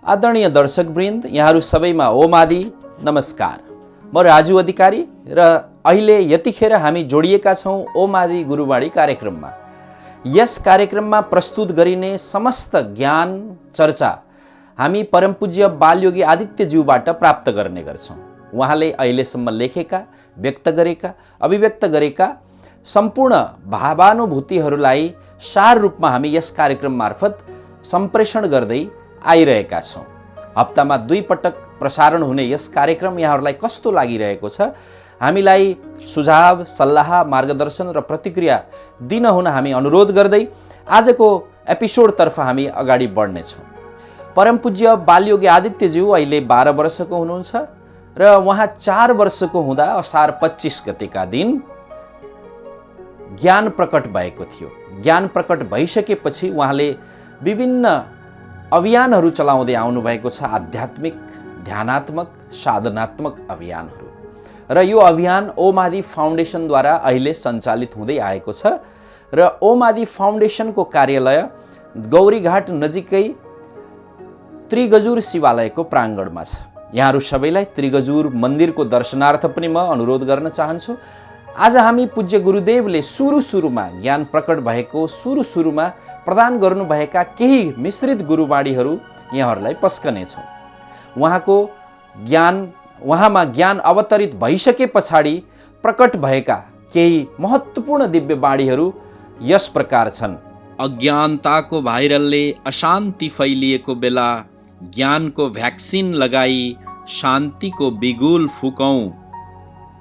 आदरणीय दर्शकवृन्द, यहाँहरू सबैमा ओम आदि नमस्कार। म राजु अधिकारी र अहिले यतिखेर हामी जोडिएका छौँ ओम आदि गुरुवाणी कार्यक्रममा। यस कार्यक्रममा प्रस्तुत गरिने समस्त ज्ञान चर्चा हामी परमपूज्य बालयोगी आदित्यज्यूबाट प्राप्त गर्ने गर्छौँ। उहाँले अहिलेसम्म लेखेका, व्यक्त गरेका, अभिव्यक्त गरेका सम्पूर्ण भावानुभूतिहरूलाई सार रूपमा हामी यस कार्यक्रम मार्फत सम्प्रेषण गर्दै आइरहेका छौँ। हप्तामा 2 पटक प्रसारण हुने यस कार्यक्रम यहाँहरूलाई कस्तो लागिरहेको छ, हामीलाई सुझाव, सल्लाह, मार्गदर्शन र प्रतिक्रिया दिनुहुन हामी अनुरोध गर्दै आजको एपिसोडतर्फ हामी अगाडि बढ्नेछौँ। परमपूज्य बालयोगी आदित्यज्यू अहिले 12 वर्षको हुनुहुन्छ र उहाँ 4 वर्षको हुँदा असार 25 गतेका दिन ज्ञान प्रकट भएको थियो। ज्ञान प्रकट भइसकेपछि उहाँले विभिन्न अभियानहरू चलाउँदै आउनुभएको छ, आध्यात्मिक, ध्यानात्मक, साधनात्मक अभियानहरू। र यो अभियान ओम आदि फाउन्डेसनद्वारा अहिले सञ्चालित हुँदै आएको छ र ओम आदि फाउन्डेसनको कार्यालय गौरीघाट नजिकै त्रिगजुर शिवालयको प्राङ्गणमा छ। यहाँहरू सबैलाई त्रिगजुर मन्दिरको दर्शनार्थ पनि म अनुरोध गर्न चाहन्छु। आज हामी पूज्य गुरुदेवले सुरुमा ज्ञान प्रकट भएको सुरुमा प्रदान गर्नुभएका केही मिश्रित गुरुवाणीहरू यहाँहरूलाई पस्कनेछौँ। उहाँमा ज्ञान अवतरित भइसके पछाडि प्रकट भएका केही महत्त्वपूर्ण दिव्य वाणीहरू यस प्रकार छन्। अज्ञानताको भाइरलले अशान्ति फैलिएको बेला ज्ञानको भ्याक्सिन लगाई शान्तिको बिगुल फुकौँ।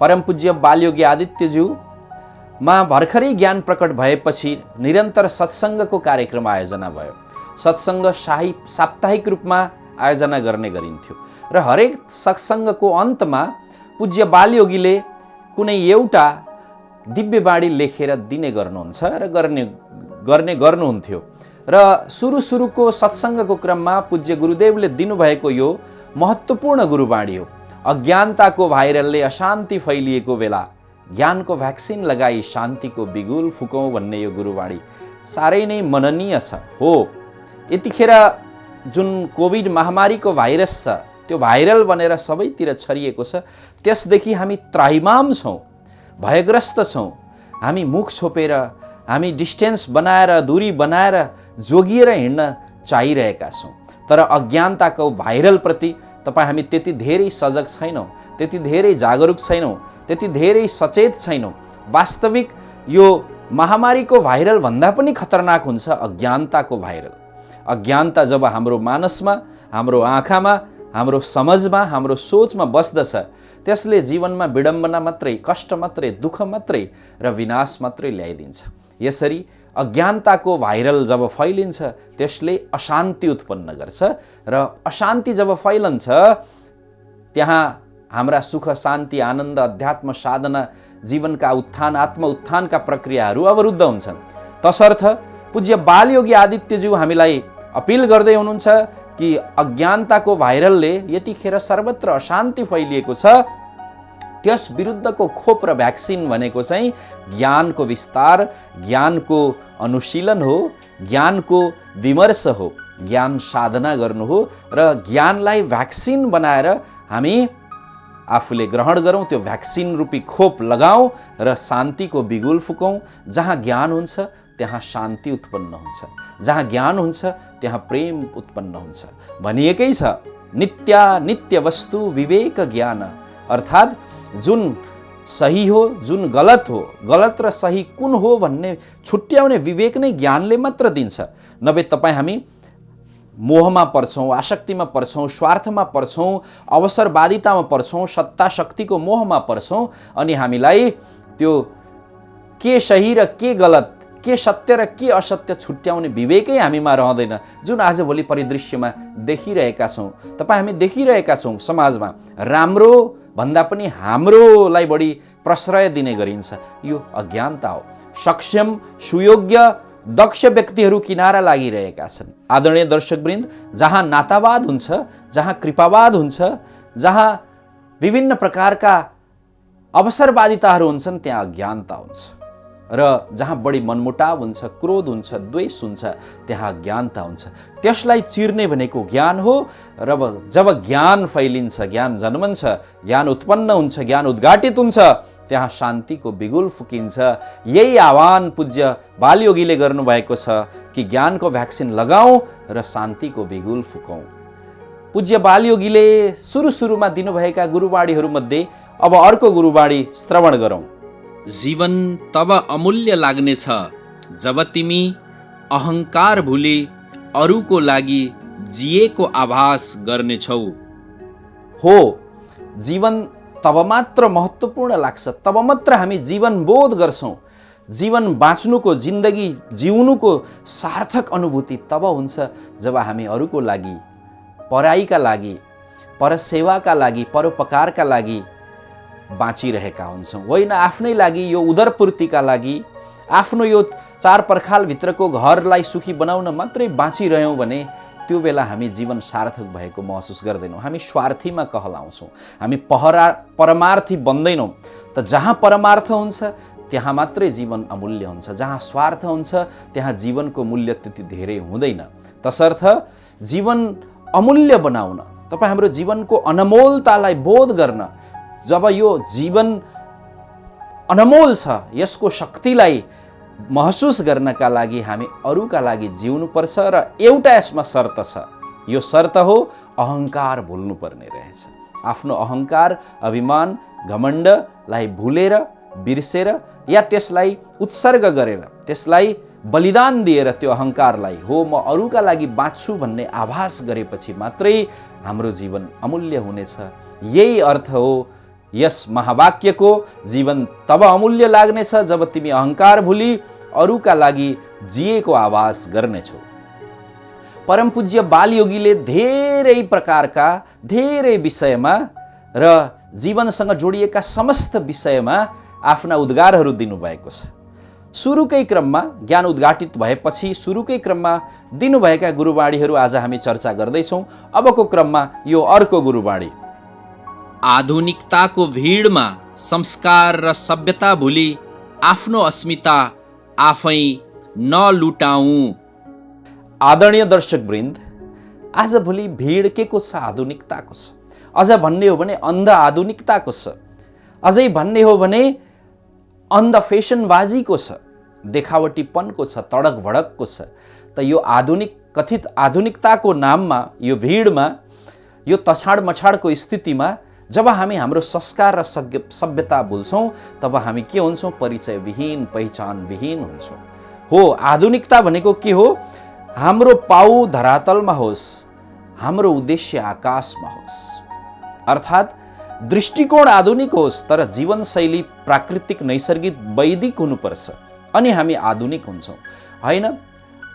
परमपूज्य बालयोगी आदित्यज्यूमा भर्खरै ज्ञान प्रकट भएपछि निरन्तर सत्सङ्गको कार्यक्रम आयोजना भयो। सत्सङ्ग साप्ताहिक रूपमा आयोजना गर्ने गरिन्थ्यो र हरेक सत्सङ्गको अन्तमा पूज्य बालयोगीले कुनै एउटा दिव्यवाणी लेखेर दिने गर्नुहुन्छ र गर्नुहुन्थ्यो। र सुरुको सत्सङ्गको क्रममा पूज्य गुरुदेवले दिनुभएको यो महत्त्वपूर्ण गुरुवाणी हो। अज्ञानताको भाइरलले अशान्ति फैलिएको बेला ज्ञानको भ्याक्सिन लगाई शान्तिको बिगुल फुकौँ भन्ने यो गुरुवाणी साह्रै नै मननीय छ। हो, यतिखेर जुन कोभिड महामारीको भाइरस छ त्यो भाइरल बनेर सबैतिर छरिएको छ, त्यसदेखि हामी त्राहिमाम छौँ, भयग्रस्त छौँ। हामी मुख छोपेर, हामी डिस्टेन्स बनाएर, दूरी बनाएर जोगिएर हिँड्न चाहिरहेका छौँ। तर अज्ञानताको भाइरलप्रति हामी त्यति धेरै सजग छैनौँ, त्यति धेरै जागरुक छैनौँ, त्यति धेरै सचेत छैनौँ। वास्तविक यो महामारीको भाइरल भन्दा पनि खतरनाक हुन्छ अज्ञानताको भाइरल। अज्ञानता जब हाम्रो मानसमा, हाम्रो आँखामा, हाम्रो समझमा, हाम्रो सोचमा बस्दछ, त्यसले जीवनमा विडम्बना मात्रै, कष्ट मात्रै, दुःख मात्रै र विनाश मात्रै ल्याइदिन्छ। यसरी अज्ञानताको भाइरल जब फैलिन्छ त्यसले अशान्ति उत्पन्न गर्छ र अशान्ति जब फैलन्छ त्यहाँ हाम्रा सुख, शान्ति, आनन्द, अध्यात्म, साधना, जीवनका उत्थान, आत्म उत्थानका प्रक्रियाहरू अवरुद्ध हुन्छन्। तसर्थ पूज्य बालयोगी आदित्यज्यू हामीलाई अपिल गर्दै हुनुहुन्छ कि अज्ञानताको भाइरलले यतिखेर सर्वत्र अशान्ति फैलिएको छ, त्यस विरुद्धको खोप र भ्याक्सिन भनेको चाहिँ ज्ञानको विस्तार, ज्ञानको अनुशीलन हो, ज्ञानको विमर्श हो, ज्ञान साधना गर्नु हो र ज्ञानलाई भ्याक्सिन बनाएर हामी आफूले ग्रहण गरौँ, त्यो भ्याक्सिन रूपी खोप लगाऊँ र शान्तिको बिगुल फुकौँ। जहाँ ज्ञान हुन्छ त्यहाँ शान्ति उत्पन्न हुन्छ, जहाँ ज्ञान हुन्छ त्यहाँ प्रेम उत्पन्न हुन्छ। भनिएकै छ, नित्य वस्तु विवेक ज्ञान, अर्थात् जुन सही हो, जुन गलत हो, गलत र सही कुन हो भन्ने छुट्याउने विवेक नै ज्ञानले मात्र दिन्छ। नभए हामी मोहमा पर्छौँ, आसक्तिमा पर्छौँ, स्वार्थमा पर्छौँ, अवसरवादितामा पर्छौँ, सत्ता शक्तिको मोहमा पर्छौँ अनि हामीलाई त्यो के सही र के गलत, के सत्य र के असत्य छुट्याउने विवेकै हामीमा रहँदैन, जुन आजभोलि परिदृश्यमा देखिरहेका छौँ। हामी देखिरहेका छौँ समाजमा राम्रो भन्दा पनि हाम्रोलाई बढी प्रश्रय दिने गरिन्छ। यो अज्ञानता हो। सक्षम, सुयोग्य, दक्ष व्यक्तिहरू किनारा लागिरहेका छन्। आदरणीय दर्शकवृन्द, जहाँ नातावाद हुन्छ, जहाँ कृपावाद हुन्छ, जहाँ विभिन्न प्रकारका अवसरवादिताहरू हुन्छन्, त्यहाँ अज्ञानता हुन्छ। र जहाँ बढी मनमुटाव हुन्छ, क्रोध हुन्छ, द्वेष हुन्छ, त्यहाँ अज्ञानता हुन्छ। त्यसलाई चिर्ने भनेको ज्ञान हो। र जब ज्ञान फैलिन्छ, ज्ञान जन्मन्छ, ज्ञान उत्पन्न हुन्छ, ज्ञान उद्घाटित हुन्छ, त्यहाँ शान्तिको बिगुल फुकिन्छ। यही आह्वान पूज्य बालयोगीले गर्नुभएको छ कि ज्ञानको भ्याक्सिन लगाऊ र शान्तिको बिगुल फुकौँ। पूज्य बालयोगीले सुरुमा दिनुभएका गुरुवाणीहरूमध्ये अब अर्को गुरुवाणी श्रवण गरौँ। जीवन तब अमूल्य लाग्नेछ जब तिमी अहङ्कार भुली अरूको लागि जिएको आभास गर्नेछौ। हो, जीवन तब मात्र महत्त्वपूर्ण लाग्छ, तब मात्र हामी जीवन बोध गर्छौँ। जीवन बाँच्नुको, जिन्दगी जिउनुको सार्थक अनुभूति तब हुन्छ जब हामी अरूको लागि, पराईका लागि, परसेवाका लागि, परोपकारका लागि बाँचिरहेका हुन्छौँ। होइन आफ्नै लागि, यो उदरपूर्तिका लागि, आफ्नो यो चार पर्खालभित्रको घरलाई सुखी बनाउन मात्रै बाँचिरह्यौँ भने त्यो बेला हामी जीवन सार्थक भएको महसुस गर्दैनौँ। हामी स्वार्थीमा कहलाउँछौँ, हामी परमार्थी बन्दैनौँ। त जहाँ परमार्थ हुन्छ त्यहाँ मात्रै जीवन अमूल्य हुन्छ, जहाँ स्वार्थ हुन्छ त्यहाँ जीवनको मूल्य त्यति धेरै हुँदैन। तसर्थ जीवन अमूल्य बनाउन, तपाईँ हाम्रो जीवनको अनमोलतालाई बोध गर्न, जब यो जीवन अनमोल छ यसको शक्तिलाई महसुस गर्नका लागि हामी अरूका लागि जिउनुपर्छ। र एउटा यसमा शर्त छ, यो शर्त हो अहङ्कार भुल्नुपर्ने रहेछ। आफ्नो अहङ्कार, अभिमान, घमण्डलाई भुलेर, बिर्सेर या त्यसलाई उत्सर्ग गरेर, त्यसलाई बलिदान दिएर त्यो अहङ्कारलाई हो म अरूका लागि बाँच्छु भन्ने आभास गरेपछि मात्रै हाम्रो जीवन अमूल्य हुनेछ। यही अर्थ हो यस महावाक्यको, जीवन तब अमूल्य लाग्नेछ जब तिमी अहङ्कार भुली अरूका लागि जिएको आभास गर्नेछौ। परम पूज्य बालयोगीले धेरै प्रकारका, धेरै विषयमा र जीवनसँग जोडिएका समस्त विषयमा आफ्ना उद्गारहरू दिनुभएको छ। सुरुकै क्रममा ज्ञान उद्घाटित भएपछि सुरुकै क्रममा दिनुभएका गुरुवाणीहरू आज हामी चर्चा गर्दैछौँ। अबको क्रममा यो अर्को गुरुवाणी। आधुनिकताको भिडमा संस्कार र सभ्यता भुली आफ्नो अस्मिता आफै नलुटाऊ। आदरणीय दर्शकवृन्द, आजभोलि भिड के को छ? आधुनिकताको छ। अझ भन्ने हो भने अन्ध आधुनिकताको छ। अझै भन्ने हो भने अन्ध फेसनबाजीको छ, देखावटीपनको छ, तडक भडकको छ। त यो आधुनिक, कथित आधुनिकताको नाममा, यो भिडमा, यो तछाड मछाडको स्थितिमा जब हामी हाम्रो संस्कार र सभ्यता भुल्छौँ तब हामी के हुन्छौँ? परिचयविहीन, पहिचानविहीन हुन्छौँ। हो, आधुनिकता भनेको के हो? हाम्रो पाउ धरातलमा होस्, हाम्रो उद्देश्य आकाशमा होस्। अर्थात् दृष्टिकोण आधुनिक होस् तर जीवनशैली प्राकृतिक, नैसर्गिक, वैदिक हुनुपर्छ, अनि हामी आधुनिक हुन्छौँ। होइन,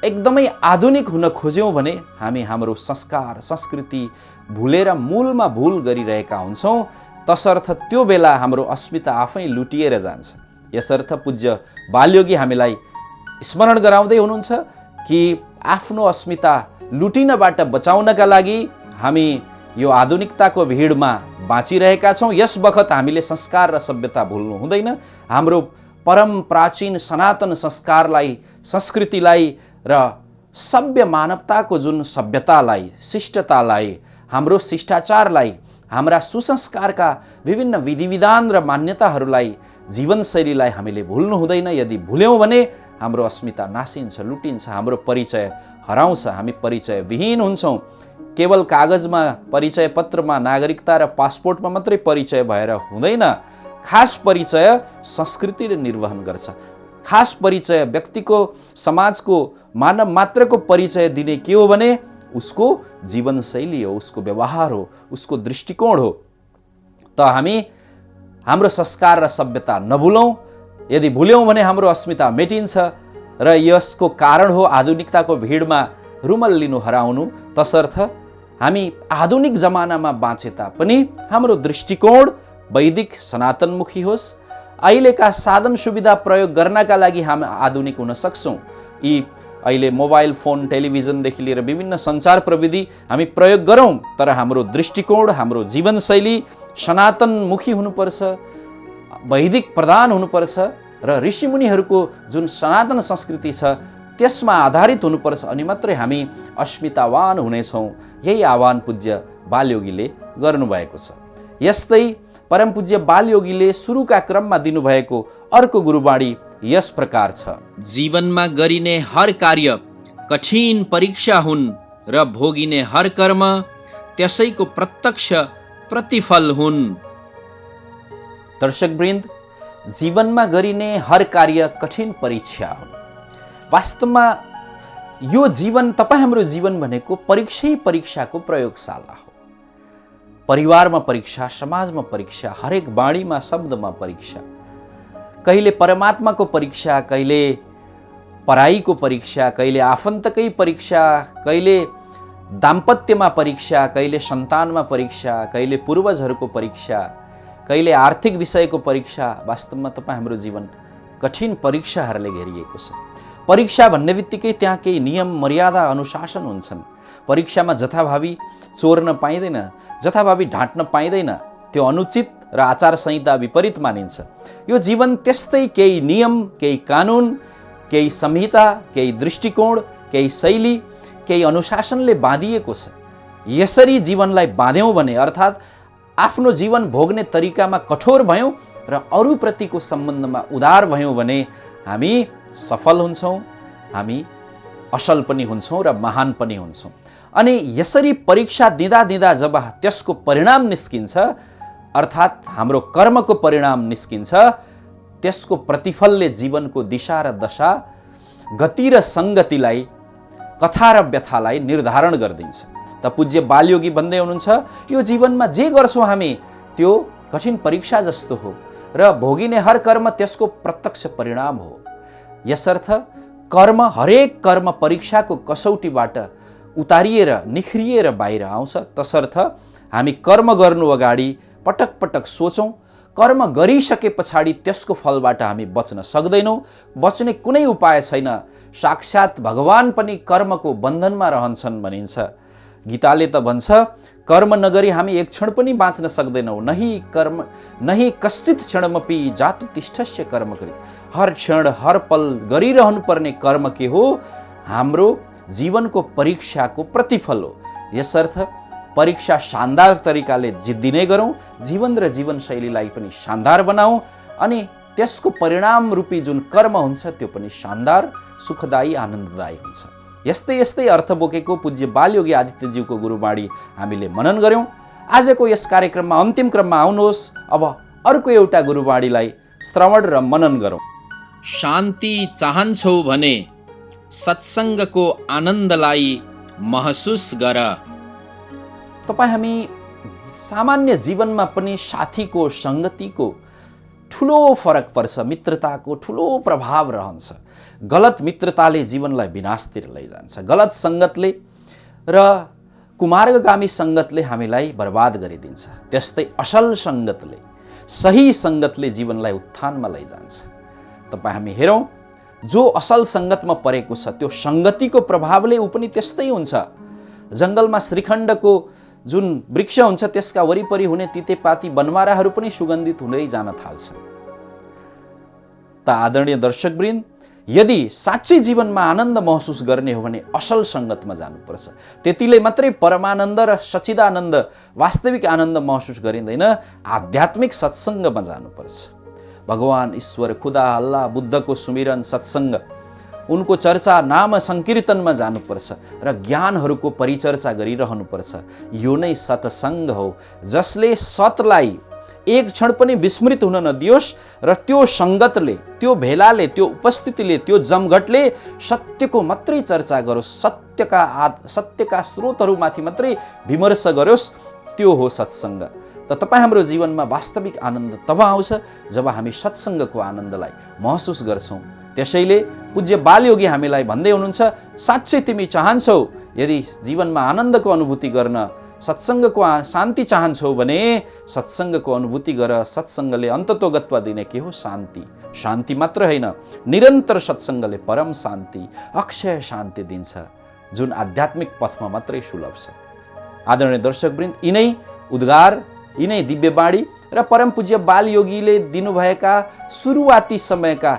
एकदमै आधुनिक हुन खोज्यौँ भने हामी हाम्रो संस्कार, संस्कृति भुलेर मूलमा भुल गरिरहेका हुन्छौँ। तसर्थ त्यो बेला हाम्रो अस्मिता आफै लुटिएर जान्छ। यसर्थ पूज्य बालयोगी हामीलाई स्मरण गराउँदै हुनुहुन्छ कि आफ्नो अस्मिता लुटिनबाट बचाउनका लागि हामी यो आधुनिकताको भिडमा बाँचिरहेका छौँ। यस बखत हामीले संस्कार र सभ्यता भुल्नु हुँदैन। हाम्रो परम प्राचीन सनातन संस्कारलाई, संस्कृतिलाई र सभ्य मानवताको जुन सभ्यतालाई, शिष्टतालाई, हाम्रो शिष्टाचारलाई, हाम्रा सुसंस्कारका विभिन्न विधिविधान र मान्यताहरूलाई, जीवनशैलीलाई हामीले भुल्नु हुँदैन। यदि भुल्यौँ भने हाम्रो अस्मिता नासिन्छ, लुटिन्छ, हाम्रो परिचय हराउँछ, हामी परिचयविहीन हुन्छौँ। केवल कागजमा, परिचय पत्रमा, नागरिकता र पासपोर्टमा मात्रै परिचय भएर हुँदैन। खास परिचय संस्कृतिले निर्वहन गर्छ। खास परिचय व्यक्तिको, समाजको, मानव मात्रको परिचय दिने के हो भने उसको जीवनशैली हो, उसको व्यवहार हो, उसको दृष्टिकोण हो। त हामी हाम्रो संस्कार र सभ्यता नभुलौँ। यदि भुल्यौँ भने हाम्रो अस्मिता मेटिन्छ र यसको कारण हो आधुनिकताको भिडमा रुमल लिनु, हराउनु। तसर्थ हामी आधुनिक जमानामा बाँचे तापनि हाम्रो दृष्टिकोण वैदिक, सनातनमुखी होस्। अहिलेका साधन सुविधा प्रयोग गर्नका लागि हामी आधुनिक हुन सक्छौँ। यी अहिले मोबाइल फोन, टेलिभिजनदेखि लिएर विभिन्न सञ्चार प्रविधि हामी प्रयोग गरौँ, तर हाम्रो दृष्टिकोण, हाम्रो जीवनशैली सनातनमुखी हुनुपर्छ, वैदिक प्रधान हुनुपर्छ। र ऋषिमुनिहरूको जुन सनातन संस्कृति छ त्यसमा आधारित हुनुपर्छ, अनि मात्रै हामी अस्मितावान हुनेछौँ। यही आह्वान पूज्य बालयोगीले गर्नुभएको छ। यस्तै परमपूज्य बालयोगीले सुरुका क्रममा दिनुभएको अर्को गुरुबाणी यस प्रकार छ। जीवनमा गरिने हर कार्य कठिन परीक्षा हुन् र भोगिने हर कर्म त्यसैको प्रत्यक्ष प्रतिफल हुन्। दर्शकवृन्द, जीवनमा गरिने हर कार्य कठिन परीक्षा हुन्। वास्तवमा यो जीवन, तपाईँ हाम्रो जीवन भनेको परीक्षाको प्रयोगशाला हो। परिवारमा परीक्षा, समाजमा परीक्षा, हरेक बाणीमा शब्दमा परीक्षा, कहिले परमात्माको परीक्षा, कहिले पराईको परीक्षा, कहिले आफन्तकै परीक्षा, कहिले दाम्पत्यमा परीक्षा, कहिले सन्तानमा परीक्षा, कहिले पूर्वजहरूको परीक्षा, कहिले आर्थिक विषयको परीक्षा। वास्तवमा तपाईँ हाम्रो जीवन कठिन परीक्षाहरूले घेरिएको छ। परीक्षा भन्ने बित्तिकै त्यहाँ केही नियम, मर्यादा, अनुशासन हुन्छन्। परीक्षामा जथाभावी चोर्न पाइँदैन, जथाभावी ढाँट्न पाइँदैन, त्यो अनुचित र आचार संहिता विपरीत मानिन्छ। यो जीवन त्यस्तै केही नियम, केही कानुन, केही संहिता, केही दृष्टिकोण, केही शैली, केही अनुशासनले बाँधिएको छ। यसरी जीवनलाई बाँध्यौँ भने, अर्थात् आफ्नो जीवन भोग्ने तरिकामा कठोर भयौँ र अरूप्रतिको सम्बन्धमा उदार भयौँ भने हामी सफल हुन्छौँ, हामी असल पनि हुन्छौँ र महान पनि हुन्छौँ। अनि यसरी परीक्षा दिँदा दिँदा जब त्यसको परिणाम निस्किन्छ, अर्थात् हाम्रो कर्मको परिणाम निस्किन्छ, त्यसको प्रतिफलले जीवनको दिशा र दशा, गति र सङ्गतिलाई, कथा र व्यथालाई निर्धारण गरिदिन्छ। त पूज्य बालयोगी भन्दै हुनुहुन्छ, यो जीवनमा जे गर्छौँ हामी त्यो कठिन परीक्षा जस्तो हो र भोगिने हर कर्म त्यसको प्रत्यक्ष परिणाम हो। यसर्थ कर्म, हरेक कर्म परीक्षाको कसौटीबाट उतारिएर निखरिएर बाहिर आउँछ। तसर्थ हामी कर्म गर्नु अगाडि पटक पटक सोचौँ। कर्म गरिसके पछाडि त्यसको फलबाट हामी बच्न सक्दैनौँ, बच्ने कुनै उपाय छैन। साक्षात् भगवान पनि कर्मको बन्धनमा रहन्छन् भनिन्छ। गीताले त भन्छ, कर्म नगरी हामी एक क्षण पनि बाँच्न सक्दैनौँ। नहि कश्चित क्षणमपि जातु तिष्ठस्य कर्म कृत। हर क्षण, हर पल गरिरहनु पर्ने कर्म के हो? हाम्रो जीवनको परीक्षाको प्रतिफल हो। यसर्थ परीक्षा शानदार तरिकाले जित्दिने गरौँ, जीवन र जीवनशैलीलाई पनि शानदार बनाऊ, अनि त्यसको परिणाम रूपी जुन कर्म हुन्छ त्यो पनि शानदार, सुखदायी, आनन्ददायी हुन्छ। यस्तै यस्तै अर्थ बोकेको पूज्य बालयोगी आदित्यज्यूको गुरुबाणी हामीले मनन गऱ्यौँ। आजको यस कार्यक्रममा अन्तिम क्रममा आउनुहोस्, अब अर्को एउटा गुरुबाणीलाई श्रवण र मनन गरौँ। शान्ति चाहन्छौ भने सत्सङ्गको आनन्दलाई महसुस गर। तपाईँ हामी सामान्य जीवनमा पनि साथीको, सङ्गतिको ठुलो फरक पर्छ, मित्रताको ठुलो प्रभाव रहन्छ। गलत मित्रताले जीवनलाई विनाशतिर लैजान्छ। गलत सङ्गतले र कुमार्गगामी सङ्गतले हामीलाई बर्बाद गरिदिन्छ। त्यस्तै असल सङ्गतले, सही सङ्गतले जीवनलाई उत्थानमा लैजान्छ। तपाईँ हामी हेरौँ, जो असल सङ्गतमा परेको छ त्यो सङ्गतिको प्रभावले ऊ पनि त्यस्तै हुन्छ। जङ्गलमा श्रीखण्डको जुन वृक्ष हुन्छ त्यसका वरिपरि हुने तितेपाती बनमाराहरू पनि सुगन्धित हुँदै जान थाल्छन्। त आदरणीय दर्शकवृन्द, यदि साँच्चै जीवनमा आनन्द महसुस गर्ने हो भने असल सङ्गतमा जानुपर्छ। त्यतिले मात्रै परमानन्द र सच्चिदानन्द, वास्तविक आनन्द महसुस गरिँदैन। आध्यात्मिक सत्सङ्गमा जानुपर्छ। भगवान, ईश्वर, खुदा, अल्लाह, बुद्धको सुमिरन, सत्सङ्ग, उनको चर्चा, नाम सङ्कीर्तनमा जानुपर्छ र ज्ञानहरूको परिचर्चा गरिरहनुपर्छ। यो नै सत्सङ्ग हो, जसले सतलाई एक क्षण पनि विस्मृत हुन नदियोस् र त्यो सङ्गतले, त्यो भेलाले, त्यो उपस्थितिले, त्यो जमघटले सत्यको मात्रै चर्चा गरोस्, सत्यका स्रोतहरूमाथि मात्रै विमर्श गरोस्। त्यो हो सत्सङ्ग। त तपाईँ हाम्रो जीवनमा वास्तविक आनन्द तब आउँछ जब हामी सत्सङ्गको आनन्दलाई महसुस गर्छौँ। त्यसैले पूज्य बालयोगी हामीलाई भन्दै हुनुहुन्छ, साँच्चै तिमी चाहन्छौ यदि जीवनमा आनन्दको अनुभूति गर्न, सत्सङ्गको शान्ति चाहन्छौ भने सत्सङ्गको अनुभूति गर। सत्सङ्गले अन्ततोगत्वा दिने के हो? शान्ति। शान्ति मात्र होइन, निरन्तर सत्सङ्गले परम शान्ति, अक्षय शान्ति दिन्छ, जुन आध्यात्मिक पथमा मात्रै सुलभ छ। आदरणीय दर्शकवृन्द, यिनै उद्गार यिनै दिव्यवाणी र परम पूज्य बालयोगीले दिनुभएका सुरुवाती समयका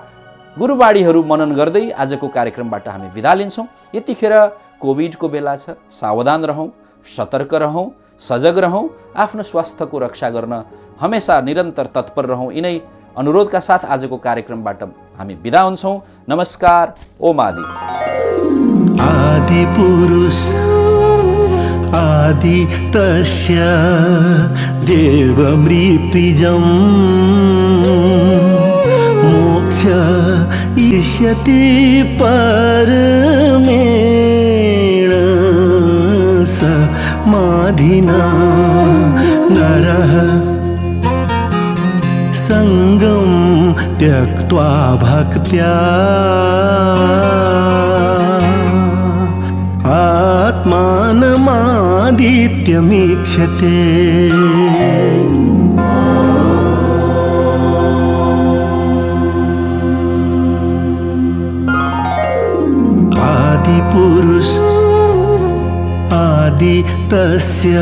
गुरुबाणीहरू मनन गर्दै आजको कार्यक्रमबाट हामी बिदा लिन्छौँ। यतिखेर कोभिडको बेला छ, सावधान रहौँ, सतर्क रहौँ, सजग रहौँ, आफ्नो स्वास्थ्यको रक्षा गर्न हमेसा निरन्तर तत्पर रहौँ। यिनै अनुरोधका साथ आजको कार्यक्रमबाट हामी बिदा हुन्छौँ। नमस्कार। ओम आदि। आदि पुरुष आदि तस्य देवमृत्युजं मोक्ष इष्यति परमेण समाधिना नरः संगं त्यक्त्वा भक्त्या आत्मानमादित्यमीक्षते। आदिपुरुष आदि तस्य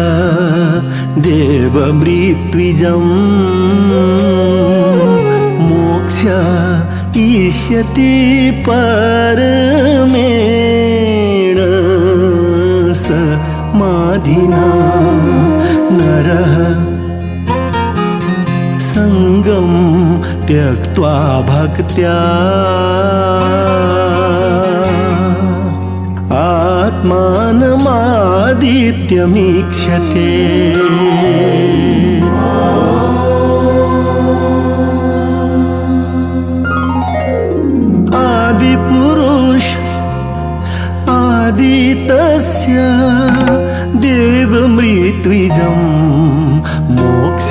देवमृत्युजं मोक्ष इष्यति परमेण समाधिना नरः संगं त्यक्त्वा भक्त्या आत्मानमादित्यमीक्षते। आदिपुरुष आदि तस्य देवमृत्युजं मोक्ष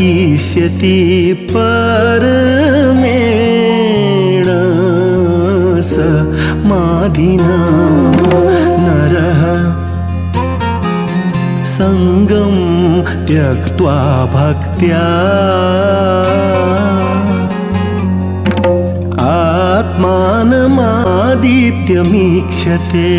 इष्यति परमेण समाधिना नरः संगं त्यक्त्वा भक्त्या आत्मानमादित्यमीक्षते।